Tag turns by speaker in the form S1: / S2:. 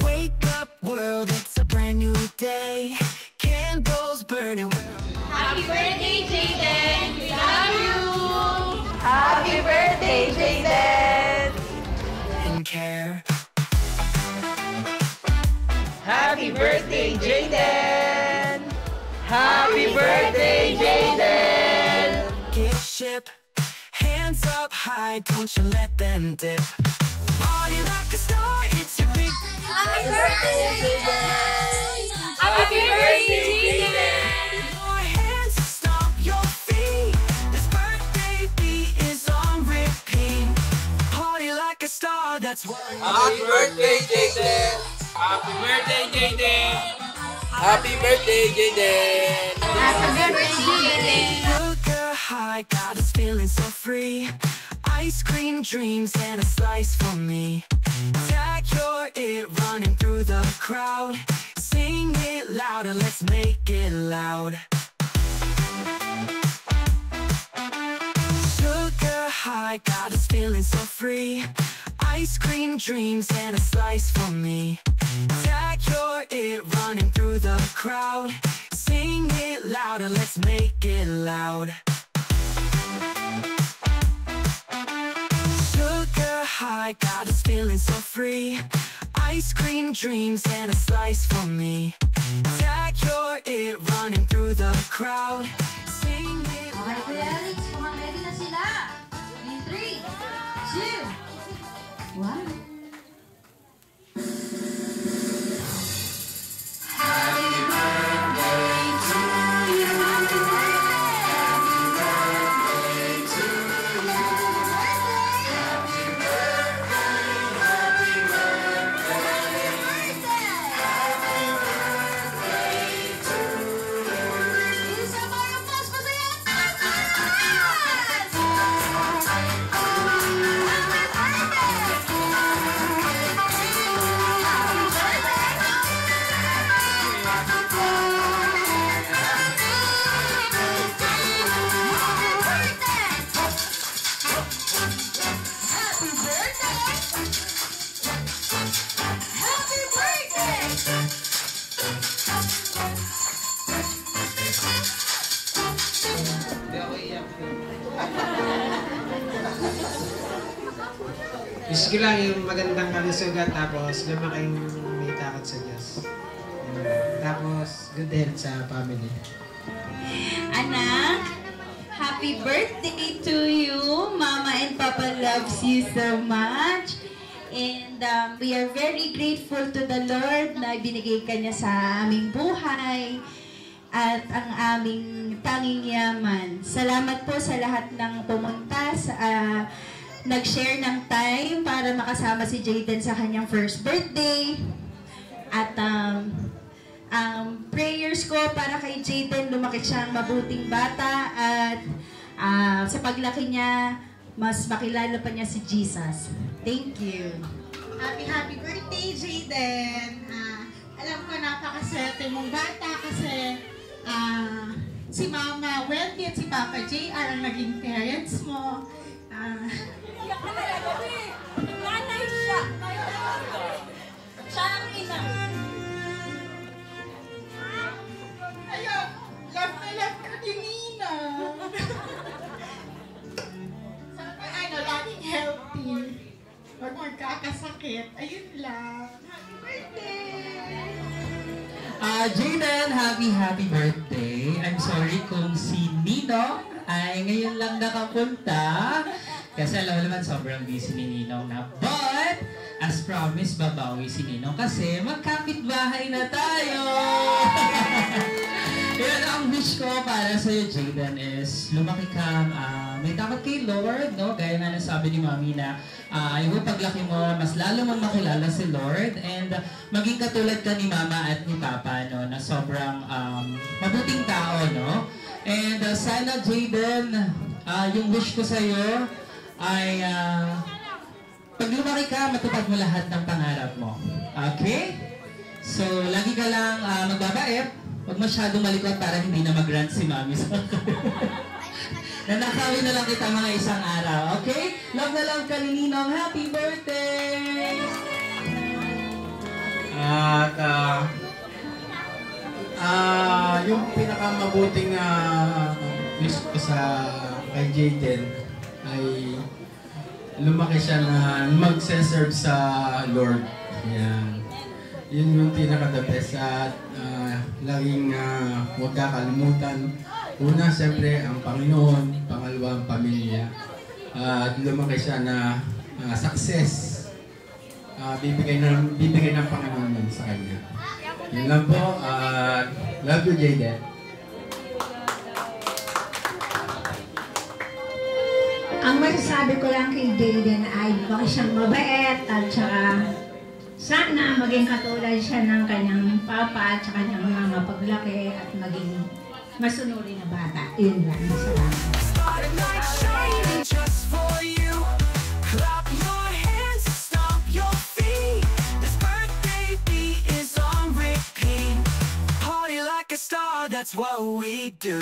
S1: Wake up world, it's a brand new day. Candles burning.
S2: Happy birthday, Jayden! We love you!
S3: Happy birthday, Jayden!
S1: And care.
S3: Happy birthday, Jayden! Happy birthday, Jayden!
S1: Gift ship, hands up high, don't you let them dip. Party like a star, it's your big.
S2: Happy birthday, Jayden! Happy birthday, Jayden!
S1: Your hands stomp your feet. This birthday beat is on repeat. Party like a star, that's what.
S4: Happy birthday, Jayden! Happy birthday, Jayden! Happy birthday, Jayden!
S2: Happy birthday, Jayden!
S1: Sugar high, got us feeling so free. Ice cream dreams and a slice for me. Tag your it running through the crowd. Sing it louder, let's make it loud. Sugar high, got us feeling so free. Ice cream dreams and a slice for me. Tag your it running through the crowd. Sing it louder, let's make it loud. Sugar high, got us feeling so free. Ice cream dreams and a slice for me. Tag your it running through the crowd. Sing it
S2: Okay, Kuya Alex, mukhang ready na sila. In 3, 2, 1.
S5: Wish ko lang yung magandang kalusugan tapos lumaking may takot sa Diyos. Tapos good health sa family.
S6: Anak, happy birthday to you. Mama and Papa loves you so much. And we are very grateful to the Lord na binigay ka niya sa aming buhay at ang aming tanging yaman. Salamat po sa lahat ng pumunta sa nag-share ng time para makasama si Jayden sa kanyang first birthday. At prayers ko para kay Jayden, lumaki siyang mabuting bata at sa paglaki niya, mas makilala pa niya si Jesus. Thank you.
S7: Happy birthday, Jayden. Alam ko napakaswerte mong bata kasi si Mama Wendy at si Papa JR ang naging parents mo.
S6: Nanay siya. Siya ang ina.
S7: Ayun, love na love ko ni Nina. Sana laging healthy. Huwag magkakasakit. Ayun lang. Happy birthday!
S8: Jayden, happy birthday. I'm sorry kung si Nino ay ngayon lang nakapunta. Kasi alam mo naman, sobrang busy ni Ninong na. But, as promised, babawi si Ninong kasi magkapit-bahay na tayo! Yan ang wish ko para sa'yo, Jayden, is lumaki ka, may takot kay Lord, no? Gaya nga nasabi ni Mami na yung paglaki mo, mas lalo mong makilala si Lord and maging katulad ka ni Mama at ni Papa, no? Na sobrang mabuting tao, no? And sana, Jayden, yung wish ko sa'yo, ay pag lumaki ka, matupad mo lahat ng pangarap mo. Okay? So, lagi ka lang magbabait. Huwag masyadong malikot para hindi na mag-rant si Mami. Nanakawi na lang kita mga isang araw, okay? Love na love ka ni Ninong. Happy birthday!
S9: At yung pinakamabuting wish ko sa kay Jayden ay lumaki siya na magse-serve sa Lord. Yan. Yun yung pinaka-the best at laging huwag kakalimutan. Una, siyempre, ang Panginoon. Pangalawa, ang pamilya. At lumaki siya na success. Bibigay ng Panginoon yun sa kanya. Yun lang po. Love you, Jayden.
S10: Ang masasabi ko lang kay Jayden ay baka siyang mabait at saka sana maging katulad siya ng kanyang papa at saka kanyang mama paglaki at maging masunurin na bata. Yun lang. Salamat.
S1: Spotlight shining just for you. Clap your hands, stomp your feet. This birthday beat is on repeat. Party like a star, that's what we do.